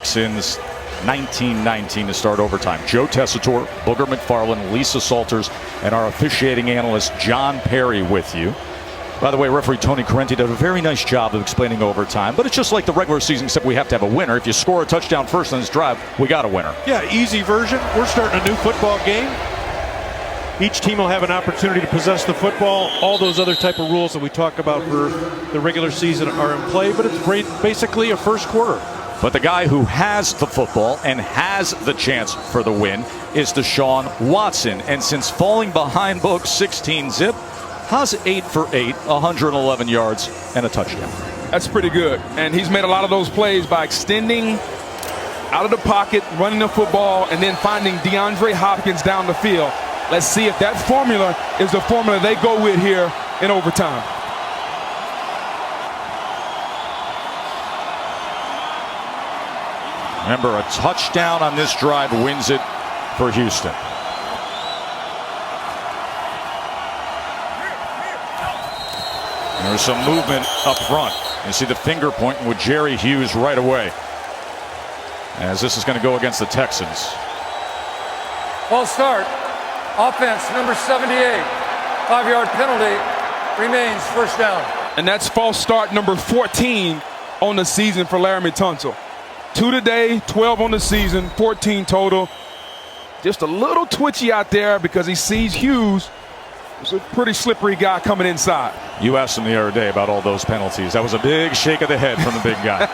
Since 1919 to start overtime. Joe Tessitore, Booger McFarland, Lisa Salters, and our officiating analyst John Perry with you. By the way, referee Tony Correnti did a very nice job of explaining overtime, but it's just like the regular season, except we have to have a winner. If you score a touchdown first on this drive, we got a winner. Yeah, easy version. We're starting a new football game. Each team will have an opportunity to possess the football. All those other type of rules that we talk about for the regular season are in play, but it's basically a first quarter. But the guy who has the football and has the chance for the win is Deshaun Watson. And since falling behind Book 16-zip, how's 8 for 8, 111 yards, and a touchdown? That's pretty good. And he's made a lot of those plays by extending out of the pocket, running the football, and then finding DeAndre Hopkins down the field. Let's see if that formula is the formula they go with here in overtime. Remember, a touchdown on this drive wins it for Houston. There's some movement up front. You see the finger pointing with Jerry Hughes right away, as this is going to go against the Texans. False start. Offense, number 78. 5-yard penalty. Remains first down. And that's false start number 14 on the season for Laramie Tunsil. 2 today, 12 on the season, 14 total. Just a little twitchy out there because he sees Hughes. He's a pretty slippery guy coming inside. You asked him the other day about all those penalties. That was a big shake of the head from the big guy.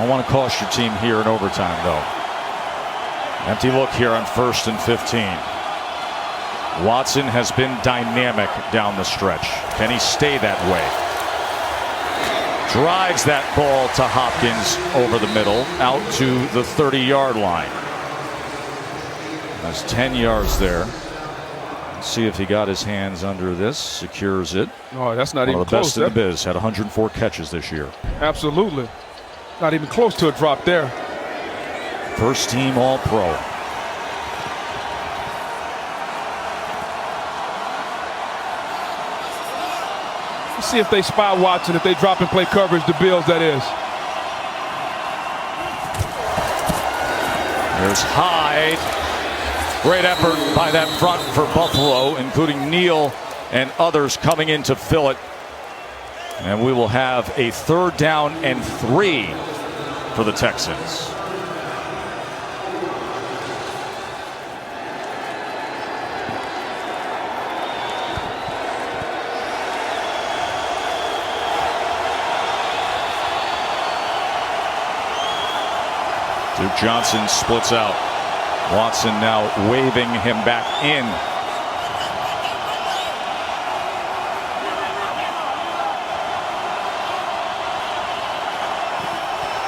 I want to cost your team here in overtime, though. Empty look here on 1st and 15. Watson has been dynamic down the stretch. Can he stay that way? Drives that ball to Hopkins over the middle, out to the 30-yard line. That's 10 yards there. Let's see if he got his hands under this, secures it. Oh, that's not One even of the close. best in the biz. Had 104 catches this year. Absolutely. Not even close to a drop there. First team All-Pro. Let's see if they spy Watson, if they drop and play coverage, the Bills, that is. There's Hyde. Great effort by that front for Buffalo, including Neal and others coming in to fill it. And we will have a 3rd down and 3 for the Texans. Duke Johnson splits out. Watson now waving him back in.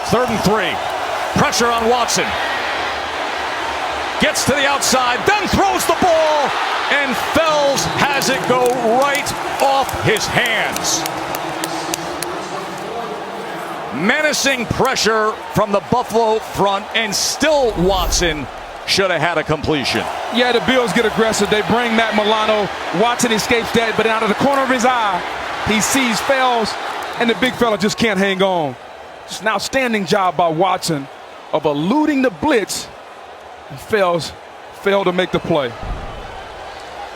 Third and 3. Pressure on Watson. Gets to the outside, then throws the ball, and Fells has it go right off his hands. Menacing pressure from the Buffalo front, and still Watson should have had a completion. Yeah, the Bills get aggressive. They bring Matt Milano. Watson escapes that, but out of the corner of his eye, he sees Fells, and the big fella just can't hang on. Just an outstanding job by Watson of eluding the blitz, and Fells failed to make the play.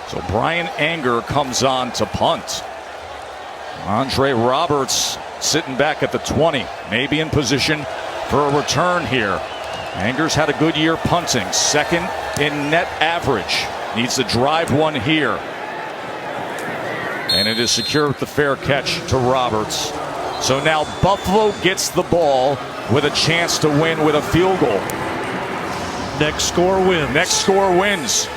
So Brian Anger comes on to punt. Andre Roberts sitting back at the 20, maybe in position for a return here. Anger's had a good year punting, 2nd in net average. Needs to drive one here. And it is secure with the fair catch to Roberts. So now Buffalo gets the ball with a chance to win with a field goal. Next score wins. Next score wins.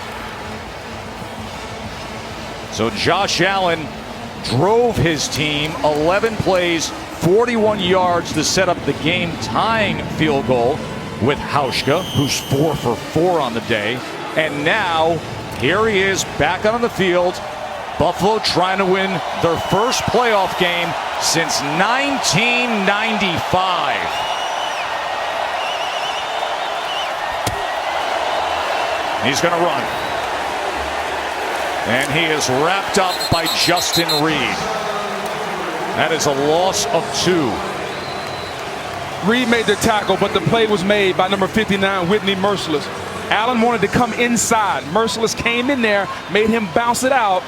So Josh Allen drove his team 11 plays, 41 yards to set up the game-tying field goal with Hauschka, who's 4 for 4 on the day. And now, here he is back on the field. Buffalo trying to win their first playoff game since 1995. He's going to run. And he is wrapped up by Justin Reed. That is a loss of 2. Reed made the tackle, but the play was made by number 59, Whitney Merciless. Allen wanted to come inside. Merciless came in there, made him bounce it out,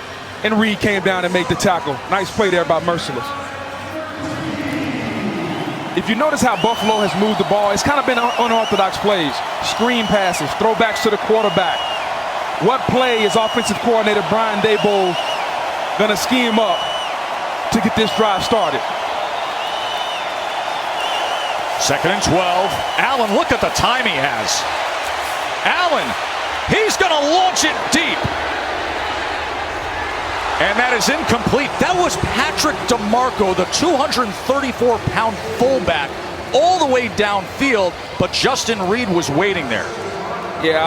and Reed came down and made the tackle. Nice play there by Merciless. If you notice how Buffalo has moved the ball, it's kind of been unorthodox plays. Screen passes, throwbacks to the quarterback. What play is offensive coordinator Brian Daboll going to scheme up to get this drive started? 2nd and 12. Allen, look at the time he has. Allen, he's going to launch it deep. And that is incomplete. That was Patrick DeMarco, the 234-pound fullback, all the way downfield, but Justin Reed was waiting there. Yeah,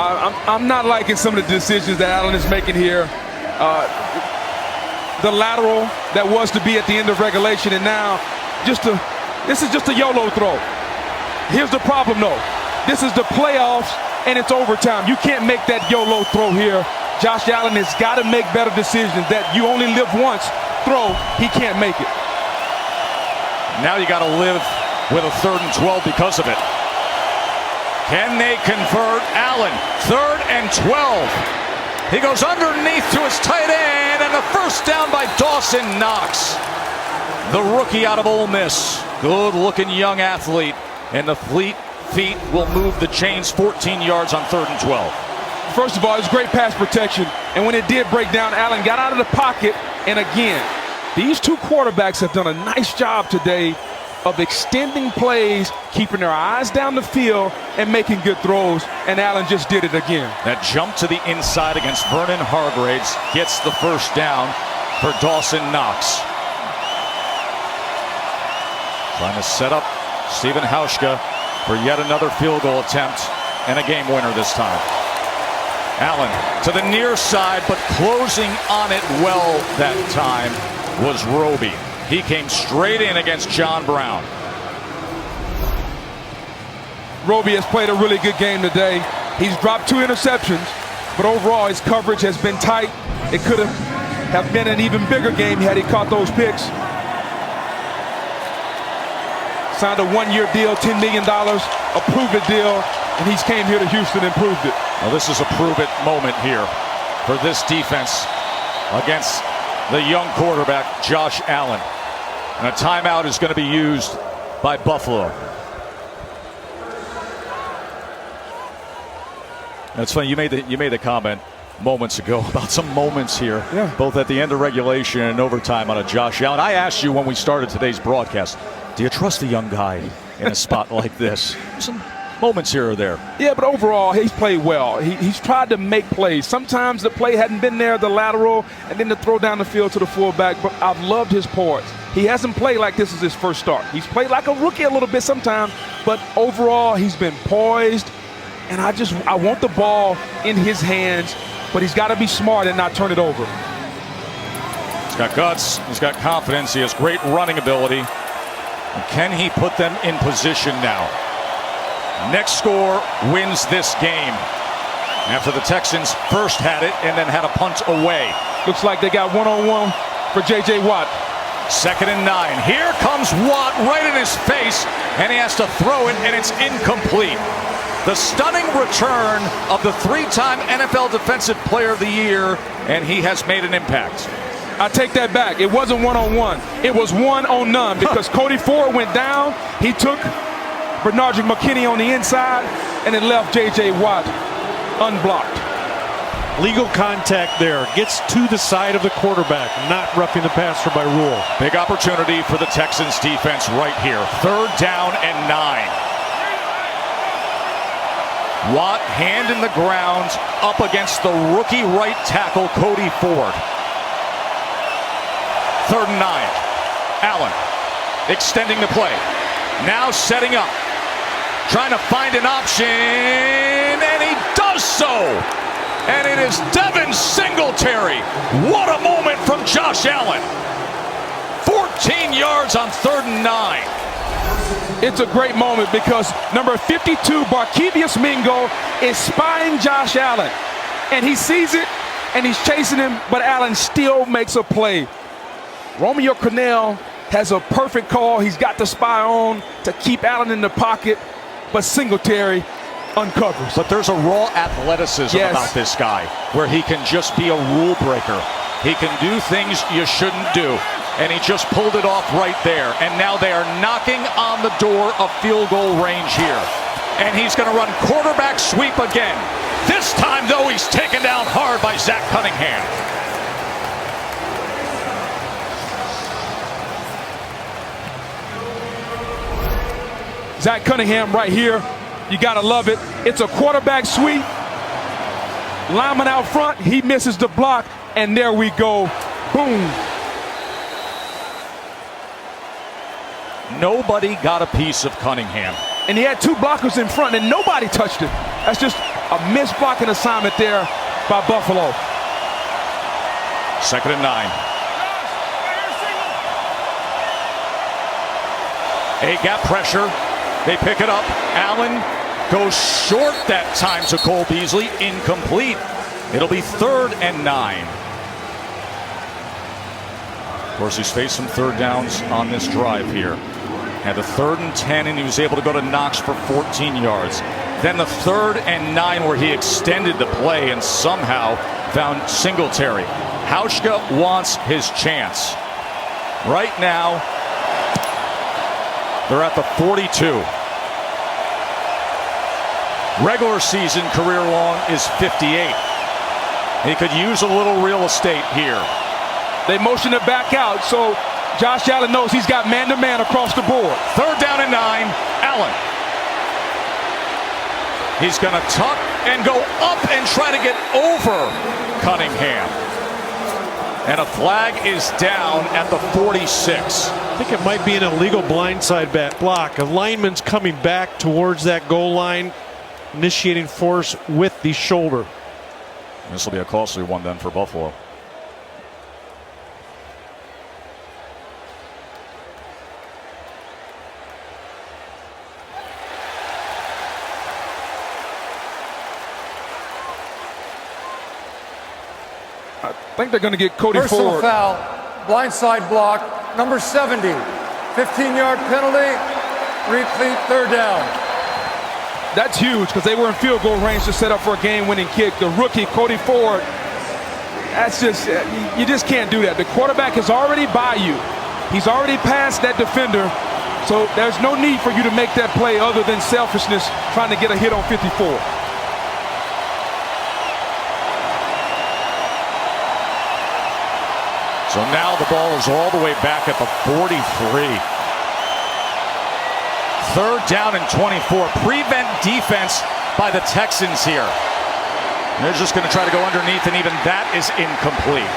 I'm not liking some of the decisions that Allen is making here. The lateral that was to be at the end of regulation, and now this is just a YOLO throw. Here's the problem, though. This is the playoffs, and it's overtime. You can't make that YOLO throw here. Josh Allen has got to make better decisions. That you only live once throw, he can't make it. Now you got to live with a 3rd and 12 because of it. Can they convert? Allen, 3rd and 12. He goes underneath to his tight end, and the first down by Dawson Knox, the rookie out of Ole Miss. Good-looking young athlete, and the fleet feet will move the chains 14 yards on 3rd and 12. First of all, it was great pass protection, and when it did break down, Allen got out of the pocket, and again, these two quarterbacks have done a nice job today of extending plays, keeping their eyes down the field, and making good throws, and Allen just did it again. That jump to the inside against Vernon Hargraves gets the first down for Dawson Knox. Trying to set up Stephen Hauschka for yet another field goal attempt and a game winner this time. Allen to the near side, but closing on it well that time was Roby. He came straight in against John Brown. Roby has played a really good game today. He's dropped 2 interceptions, but overall his coverage has been tight. It could have been an even bigger game had he caught those picks. Signed a 1-year deal, $10 million, a prove-it deal, and he's came here to Houston and proved it. Well, this is a prove-it moment here for this defense against the young quarterback, Josh Allen. And a timeout is going to be used by Buffalo. That's funny. You made the comment moments ago about some moments here, both at the end of regulation and overtime on a Josh Allen. I asked you when we started today's broadcast, do you trust a young guy in a spot like this? Some moments here or there. Yeah, but overall, he's played well. He's tried to make plays. Sometimes the play hadn't been there, the lateral, and then the throw down the field to the fullback. But I've loved his poise. He hasn't played like this is his first start. He's played like a rookie a little bit sometimes, but overall, he's been poised. And I want the ball in his hands, but he's got to be smart and not turn it over. He's got guts. He's got confidence. He has great running ability. And can he put them in position now? Next score wins this game. After the Texans first had it and then had a punt away. Looks like they got one-on-one for J.J. Watt. 2nd and 9. Here comes Watt right in his face, and he has to throw it, and it's incomplete. The stunning return of the 3-time NFL Defensive Player of the Year, and he has made an impact. I take that back. It wasn't one-on-one. It was one-on-none because Cody Ford went down. He took Bernardrick McKinney on the inside, and it left J.J. Watt unblocked. Legal contact there. Gets to the side of the quarterback, not roughing the passer by rule. Big opportunity for the Texans defense right here. 3rd down and 9. Watt, hand in the ground, up against the rookie right tackle, Cody Ford. 3rd and 9. Allen extending the play. Now setting up. Trying to find an option, and he does so. And it is Devin Singletary. What a moment from Josh Allen. 14 yards on 3rd and 9. It's a great moment because number 52, Barkevius Mingo, is spying Josh Allen. And he sees it, and he's chasing him, but Allen still makes a play. Romeo Crennel has a perfect call. He's got the spy on to keep Allen in the pocket, but Singletary uncovers. But there's a raw athleticism Yes. about this guy where he can just be a rule breaker. He can do things you shouldn't do. And he just pulled it off right there. And now they are knocking on the door of field goal range here. And he's going to run quarterback sweep again. This time, though, he's taken down hard by Zach Cunningham. Zach Cunningham right here. You got to love it. It's a quarterback sweep. Lineman out front. He misses the block. And there we go. Boom. Nobody got a piece of Cunningham. And he had two blockers in front, and nobody touched him. That's just a missed blocking assignment there by Buffalo. 2nd and 9. A-gap pressure. They pick it up. Allen goes short that time to Cole Beasley. Incomplete. It'll be 3rd and 9. Of course, he's faced some third downs on this drive here. Had a 3rd and 10, and he was able to go to Knox for 14 yards. Then the 3rd and 9 where he extended the play and somehow found Singletary. Hauschka wants his chance. Right now, they're at the 42. Regular season career long is 58. He could use a little real estate here. They motion it back out, so Josh Allen knows he's got man-to-man across the board. 3rd down and 9. Allen. He's going to tuck and go up and try to get over Cunningham. And a flag is down at the 46. I think it might be an illegal blindside block. A lineman's coming back towards that goal line, initiating force with the shoulder. This will be a costly one then for Buffalo. I think they're going to get Cody Personal Ford. foul, blindside block, number 70. 15-yard penalty, repeat 3rd down. That's huge because they were in field goal range to set up for a game-winning kick. The rookie, Cody Ford, that's just, you just can't do that. The quarterback is already by you. He's already past that defender, so there's no need for you to make that play other than selfishness trying to get a hit on 54. So now the ball is all the way back at the 43. 3rd down and 24. Prevent defense by the Texans here. They're just going to try to go underneath, and even that is incomplete.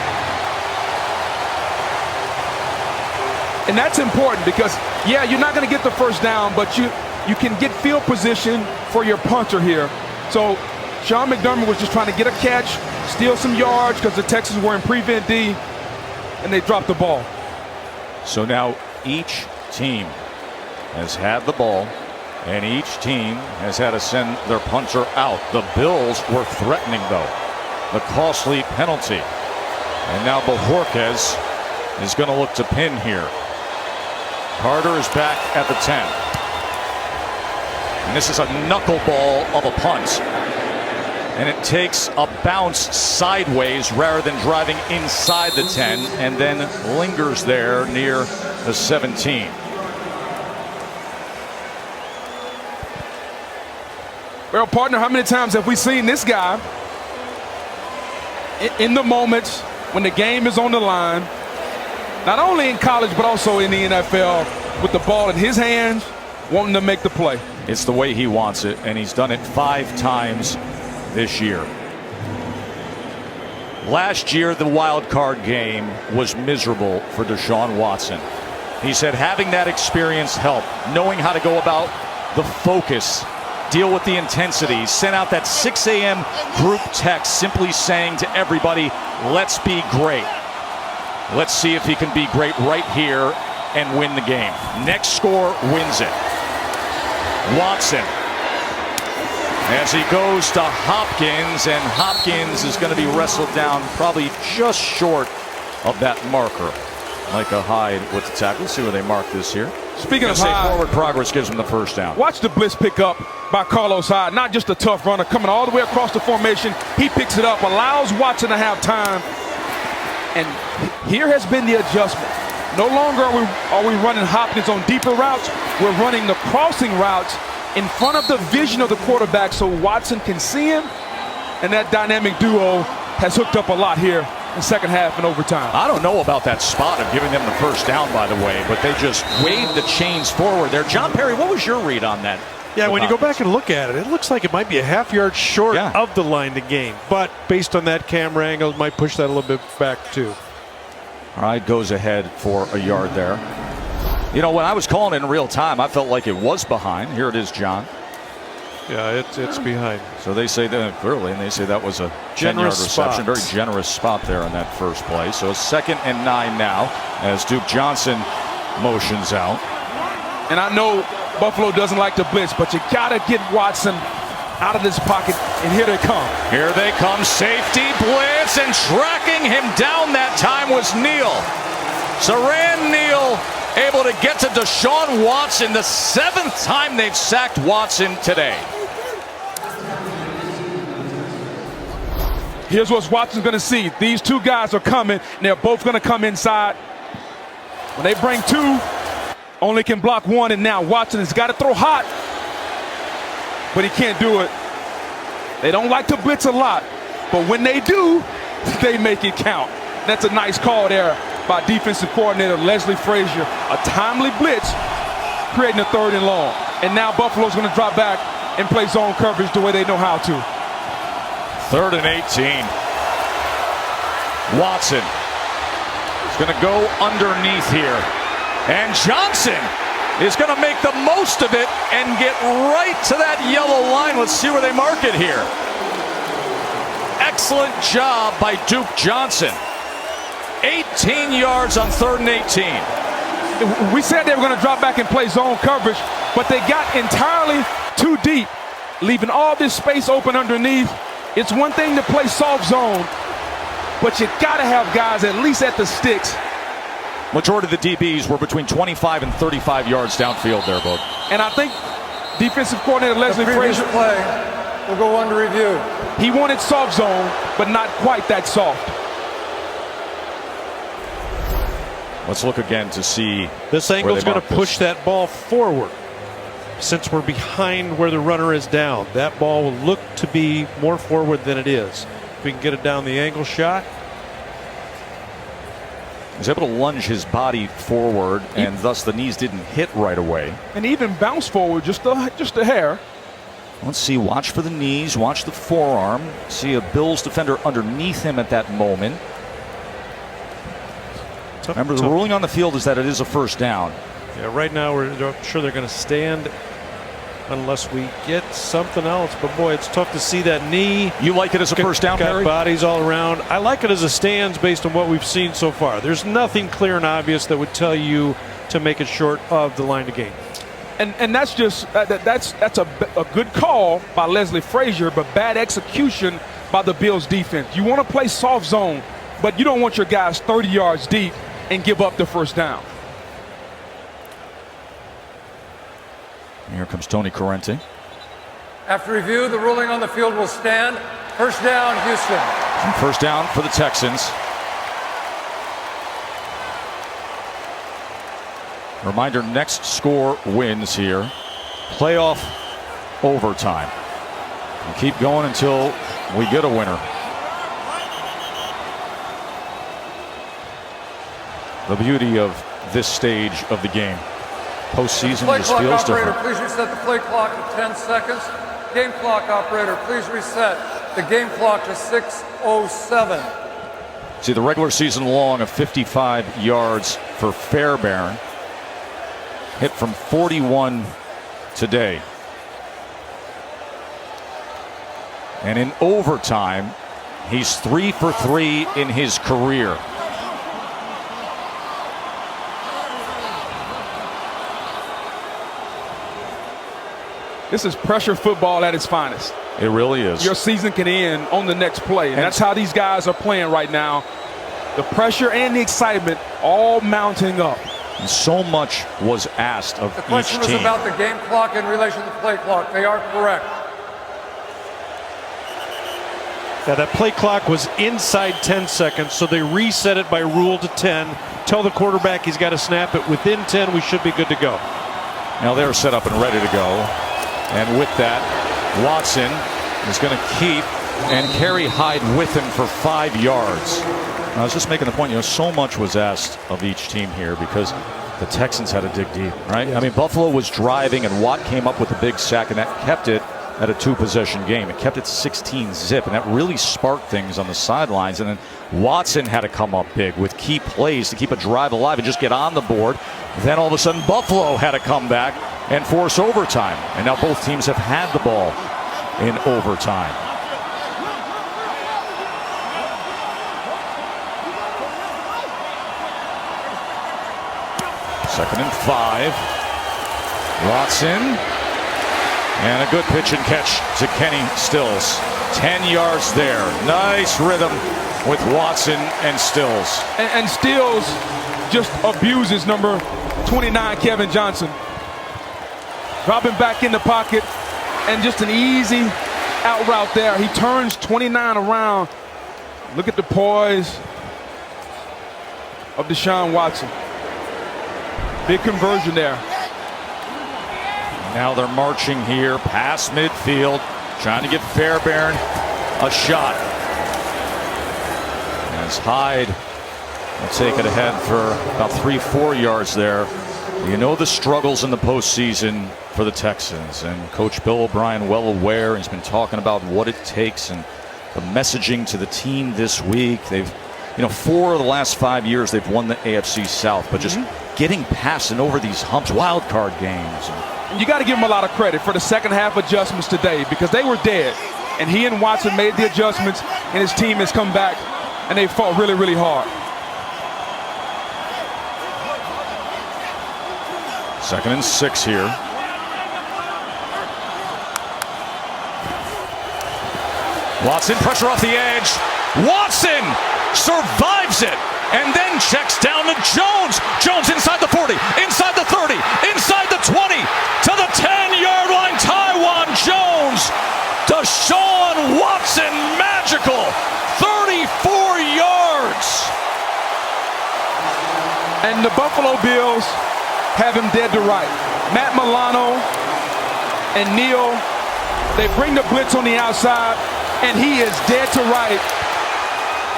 And that's important because, yeah, you're not going to get the 1st down, but you can get field position for your punter here. So Sean McDermott was just trying to get a catch, steal some yards because the Texans were in prevent D, and they dropped the ball. So now each team has had the ball, and each team has had to send their punter out. The Bills were threatening, though. The costly penalty. And now Bojorquez is going to look to pin here. Carter is back at the 10. And this is a knuckleball of a punt. And it takes a bounce sideways rather than driving inside the 10, and then lingers there near the 17. Well, partner, how many times have we seen this guy in the moments when the game is on the line, not only in college but also in the NFL, with the ball in his hands, wanting to make the play? It's the way he wants it, and he's done it 5 times this year. Last year, the wild card game was miserable for Deshaun Watson. He said having that experience helped, knowing how to go about the focus, deal with the intensity, sent out that 6 a.m. group text simply saying to everybody, let's be great. Let's see if he can be great right here and win the game. Next score wins it. Watson, as he goes to Hopkins, and Hopkins is going to be wrestled down probably just short of that marker. Micah Hyde with the tackle. Let's see where they mark this here. Speaking of Hyde, Hyde, forward progress gives him the first down. watch the blitz pick up by Carlos Hyde. Not just a tough runner coming all the way across the formation. He picks it up, allows Watson to have time. And here has been the adjustment. No longer are we running Hopkins on deeper routes. We're running the crossing routes in front of the vision of the quarterback so Watson can see him. And that dynamic duo has hooked up a lot here in second half and overtime. I don't know about that spot of giving them the first down, by the way, but they just waved the chains forward there. John Perry, what was your read on that? Yeah, when you go back and look at it, it looks like it might be a half-yard short of the line to gain. But based on that camera angle, it might push that a little bit back too. All right, goes ahead for a yard there. You know, when I was calling it in real time, I felt like it was behind. Here it is, John. Yeah, it's behind. So they say that clearly, and they say that was a 10-yard reception. Very generous spot there in that first play. So 2nd and 9 now as Duke Johnson motions out. And I know Buffalo doesn't like to blitz, but you got to get Watson out of this pocket, and here they come. Here they come, safety blitz, and tracking him down that time was Neal. Saran Neal able to get to Deshaun Watson, the 7th time they've sacked Watson today. Here's what Watson's going to see. These two guys are coming, and they're both going to come inside. When they bring two, only can block one, and now Watson has got to throw hot, but he can't do it. They don't like to blitz a lot, but when they do, they make it count. That's a nice call there by defensive coordinator Leslie Frazier. A timely blitz, creating a 3rd and long. And now Buffalo's going to drop back and play zone coverage the way they know how to. 3rd and 18. Watson is going to go underneath here. And Johnson is going to make the most of it and get right to that yellow line. Let's see where they mark it here. Excellent job by Duke Johnson. 18 yards on 3rd and 18. We said they were going to drop back and play zone coverage, but they got entirely too deep, leaving all this space open underneath. It's one thing to play soft zone, but you got to have guys at least at the sticks. Majority of the DBs were between 25 and 35 yards downfield there, Boog. And I think defensive coordinator Leslie Frazier, play will go under review. He wanted soft zone, but not quite that soft. Let's look again to see. This angle's going to push that ball forward. Since we're behind where the runner is down, that ball will look to be more forward than it is. If we can get it down the angle shot. He's able to lunge his body forward, and thus the knees didn't hit right away. And even bounce forward just a hair. Let's see, watch for the knees, watch the forearm. See a Bills defender underneath him at that moment. Remember, the ruling on the field is that it is a first down. Yeah, right now we're sure they're going to stand unless we get something else. But boy, it's tough to see that knee. You like it as a first down, Perry? Bodies all around. I like it as a stands based on what we've seen so far. There's nothing clear and obvious that would tell you to make it short of the line to gain. And that's just that's a good call by Leslie Frazier, but bad execution by the Bills defense. You want to play soft zone, but you don't want your guys 30 yards deep and give up the first down. Here comes Tony Corrente. After review, the ruling on the field will stand. First down, Houston. And first down for the Texans. Reminder, next score wins here. Playoff overtime. And keep going until we get a winner. The beauty of this stage of the game. Postseason Play just clock feels operator, different. please reset the play clock to 10 seconds. Game clock operator, please reset the game clock to 6:07. See, the regular season long of 55 yards for Fairbairn. Hit from 41 today. And in overtime, he's 3 for 3 in his career. This is pressure football at its finest. It really is. Your season can end on the next play, and that's how these guys are playing right now. The pressure and the excitement all mounting up. And so much was asked of The each question was team. about the game clock in relation to the play clock. They are correct. Yeah, that play clock was inside 10 seconds, so they reset it by rule to 10. Tell the quarterback he's got to snap it within 10. We should be good to go. Now they're set up and ready to go. And with that, Watson is going to keep and carry Hyde with him for 5 yards. I was just making the point, so much was asked of each team here because the Texans had to dig deep, right? I mean, Buffalo was driving and Watt came up with a big sack, and that kept it at a 2-possession game. It kept it 16-zip, and that really sparked things on the sidelines. And then Watson had to come up big with key plays to keep a drive alive and just get on the board. Then all of a sudden, Buffalo had to come back and force overtime. And now both teams have had the ball in overtime. Second and 5. Watson. And a good pitch and catch to Kenny Stills. 10 yards there. Nice rhythm with Watson and Stills. And Stills just abuses number 29, Kevin Johnson. Dropping back in the pocket and just an easy out route there. He turns 29 around. Look at the poise of Deshaun Watson. Big conversion there. Now they're marching here past midfield, trying to give Fairbairn a shot. As Hyde will take it ahead for about 3-4 yards there. You know the struggles in the postseason for the Texans, and Coach Bill O'Brien well aware. He's been talking about what it takes and the messaging to the team this week. They've, 4 of the last 5 years they've won the AFC South, but just getting past and over these humps, wild card games. And you got to give him a lot of credit for the second half adjustments today because they were dead. And he and Watson made the adjustments, and his team has come back, and they fought really, really hard. Second and 6 here. Watson, pressure off the edge. Watson survives it and then checks down to Jones. Jones inside the 40, inside the 30, inside the 20, to the 10-yard line. Taiwan Jones. Deshaun Watson, magical. 34 yards. And the Buffalo Bills have him dead to right. Matt Milano and Neal, they bring the blitz on the outside, and he is dead to right.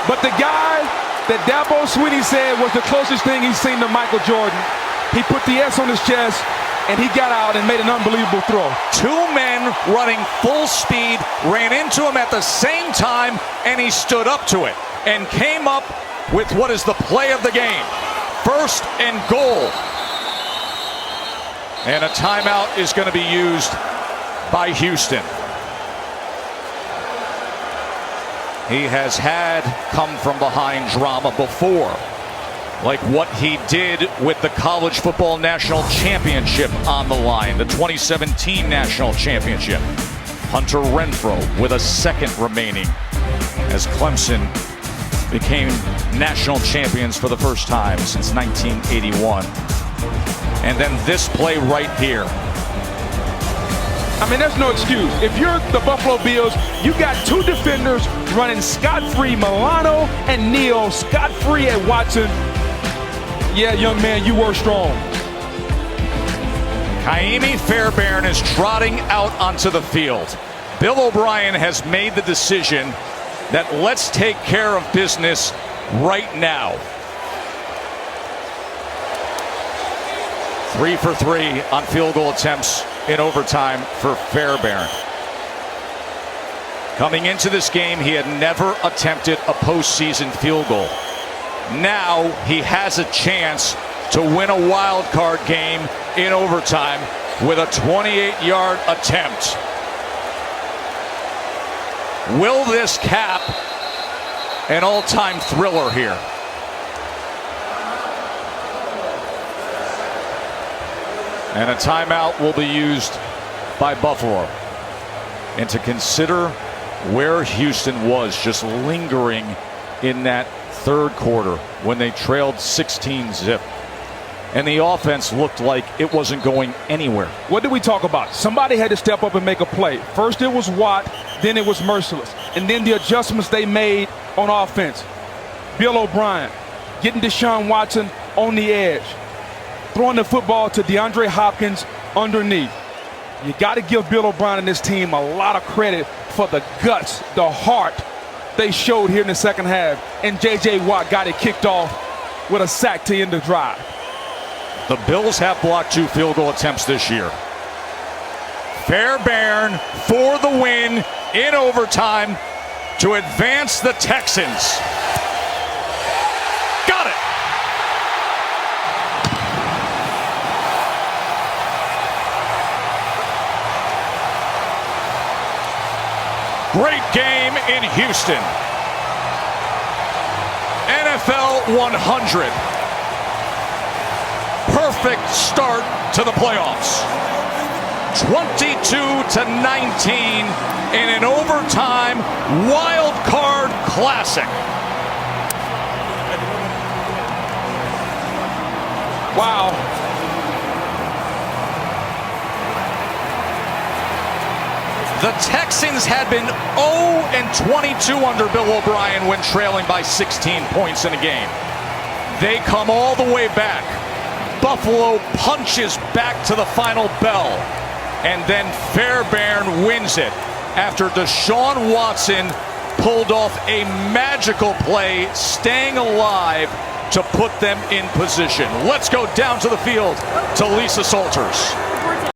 But the guy that Dabo Swinney said was the closest thing he's seen to Michael Jordan, he put the S on his chest, and he got out and made an unbelievable throw. 2 men running full speed, ran into him at the same time, and he stood up to it and came up with what is the play of the game. 1st and goal. And a timeout is going to be used by Houston. He has had come from behind drama before, like what he did with the College Football National Championship on the line, the 2017 National Championship. Hunter Renfrow with a second remaining as Clemson became national champions for the first time since 1981. And then this play right here. I mean, there's no excuse. If you're the Buffalo Bills, you got 2 defenders running scot-free, Milano and Neal, scot-free at Watson. Yeah, young man, you were strong. Kaimi Fairbairn is trotting out onto the field. Bill O'Brien has made the decision that let's take care of business right now. 3 for 3 on field goal attempts in overtime for Fairbairn. Coming into this game, he had never attempted a postseason field goal. Now he has a chance to win a wild card game in overtime with a 28-yard attempt. Will this cap an all-time thriller here? And a timeout will be used by Buffalo. And to consider where Houston was, just lingering in that third quarter when they trailed 16-zip. And the offense looked like it wasn't going anywhere. What did we talk about? Somebody had to step up and make a play. First it was Watt, then it was Merciless. And then the adjustments they made on offense. Bill O'Brien getting Deshaun Watson on the edge, throwing the football to DeAndre Hopkins underneath. You got to give Bill O'Brien and this team a lot of credit for the guts, the heart they showed here in the second half. And J.J. Watt got it kicked off with a sack to end the drive. The Bills have blocked 2 field goal attempts this year. Fairbairn for the win in overtime to advance the Texans. Got it. Great game in Houston. NFL 100. Perfect start to the playoffs. 22-19 in an overtime wild card classic. Wow. The Texans had been 0-22 under Bill O'Brien when trailing by 16 points in a game. They come all the way back. Buffalo punches back to the final bell, and then Fairbairn wins it after Deshaun Watson pulled off a magical play, staying alive to put them in position. Let's go down to the field to Lisa Salters.